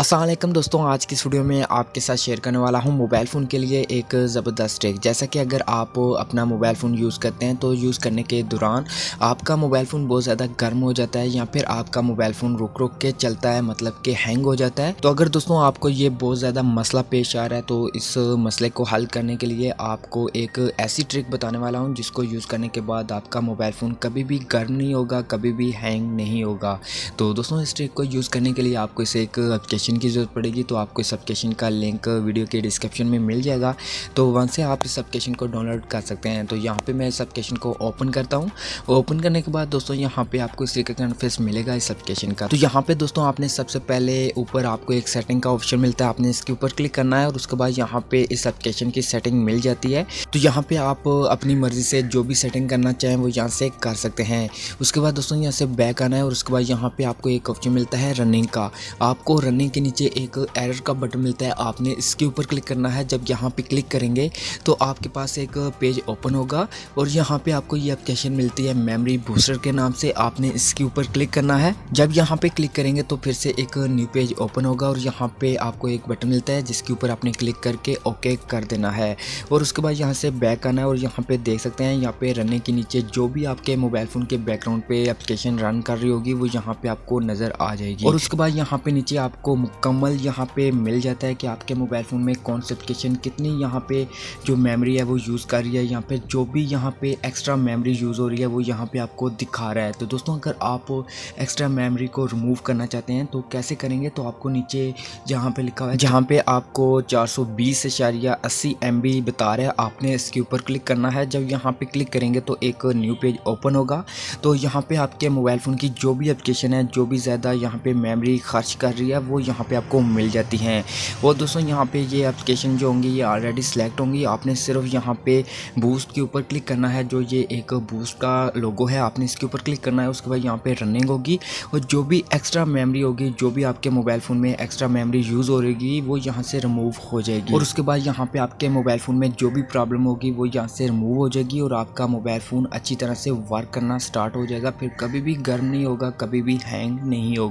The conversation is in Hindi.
अस्सलाम वालेकुम दोस्तों, आज की इस वीडियो में आपके साथ शेयर करने वाला हूं मोबाइल फ़ोन के लिए एक ज़बरदस्त ट्रिक। जैसा कि अगर आप अपना मोबाइल फ़ोन यूज़ करते हैं तो यूज़ करने के दौरान आपका मोबाइल फ़ोन बहुत ज़्यादा गर्म हो जाता है या फिर आपका मोबाइल फ़ोन रुक के चलता है, मतलब कि हैंग हो जाता है। तो अगर दोस्तों आपको ये बहुत ज़्यादा मसला पेश आ रहा है तो इस मसले को हल करने के लिए आपको एक ऐसी ट्रिक बताने वाला हूँ जिसको यूज़ करने के बाद आपका मोबाइल फ़ोन कभी भी गर्म नहीं होगा, कभी भी हैंग नहीं होगा। तो दोस्तों इस ट्रिक को यूज़ करने के लिए आपको इसे एक एप्लीकेशन की ज़रूरत पड़ेगी। तो आपको इस एप्लीकेशन का लिंक वीडियो के डिस्क्रिप्शन में मिल जाएगा, तो वहाँ से आप इस एप्लीकेशन को डाउनलोड कर सकते हैं। तो यहाँ पे मैं इस एप्लीकेशन को ओपन करता हूँ। ओपन करने के बाद दोस्तों यहाँ पे आपको इस तरीके का इंटरफेस मिलेगा इस एप्लीकेशन का। तो यहाँ पे दोस्तों आपने सबसे पहले ऊपर आपको एक सेटिंग का ऑप्शन मिलता है, आपने इसके ऊपर क्लिक करना है और उसके बाद यहाँ पे इस एप्लीकेशन की सेटिंग मिल जाती है। तो यहाँ पे आप अपनी मर्ज़ी से जो भी सेटिंग करना चाहें वो यहाँ से कर सकते हैं। उसके बाद दोस्तों यहाँ से बैक आना है और उसके बाद यहाँ पे आपको एक ऑप्शन मिलता है रनिंग का। आपको रनिंग के नीचे एक एरर का बटन मिलता है, आपने इसके ऊपर क्लिक करना है। जब यहाँ पे क्लिक करेंगे तो आपके पास एक पेज ओपन होगा और यहाँ पे आपको ये एप्लीकेशन मिलती है मेमोरी बूस्टर के नाम से, आपने इसके ऊपर क्लिक करना है। जब यहाँ पे क्लिक करेंगे तो फिर से एक न्यू पेज ओपन होगा और यहाँ पे आपको एक बटन मिलता है जिसके ऊपर आपने क्लिक करके ओके कर देना है। और उसके बाद यहाँ से बैक आना है और यहाँ पे देख सकते हैं यहाँ पे रनिंग के नीचे जो भी आपके मोबाइल फ़ोन के बैकग्राउंड पे एप्लीकेशन रन कर रही होगी वो यहाँ पे आपको नज़र आ जाएगी। और उसके बाद यहाँ पे नीचे आपको मुकम्मल यहाँ पे मिल जाता है कि आपके मोबाइल फ़ोन में कौन सी एप्लीकेशन कितनी यहाँ पे जो मेमोरी है वो यूज़ कर रही है। यहाँ पे जो भी यहाँ पे एक्स्ट्रा मेमोरी यूज़ हो रही है वो यहाँ पे आपको दिखा रहा है। तो दोस्तों अगर आप एक्स्ट्रा मेमोरी को रिमूव करना चाहते हैं तो कैसे करेंगे, तो आपको नीचे जहाँ पे लिखा हुआ है, जहाँ पे आपको 420.80 MB बता रहा है, आपने इसके ऊपर क्लिक करना है। जब यहाँ पे क्लिक करेंगे तो एक न्यू पेज ओपन होगा। तो यहाँ पे आपके मोबाइल फ़ोन की जो भी एप्लीकेशन है, जो भी ज़्यादा यहाँ पे मेमोरी खर्च कर रही है वो यहाँ पे आपको मिल जाती हैं। और दोस्तों यहाँ पे ये एप्लीकेशन जो होंगी ये ऑलरेडी सिलेक्ट होंगी। आपने सिर्फ यहाँ पे बूस्ट के ऊपर क्लिक करना है, जो ये एक बूस्ट का लोगो है, आपने इसके ऊपर क्लिक करना है। उसके बाद यहाँ पे रनिंग होगी और जो भी एक्स्ट्रा मेमोरी होगी, जो भी आपके मोबाइल फ़ोन में एक्स्ट्रा मेमोरी यूज़ हो रही वो यहाँ से रिमूव हो जाएगी। और उसके बाद यहाँ पे आपके मोबाइल फ़ोन में जो भी प्रॉब्लम होगी वो यहाँ से रिमूव हो जाएगी और आपका मोबाइल फ़ोन अच्छी तरह से वर्क करना स्टार्ट हो जाएगा। फिर कभी भी गर्म नहीं होगा, कभी भी हैंग नहीं होगा।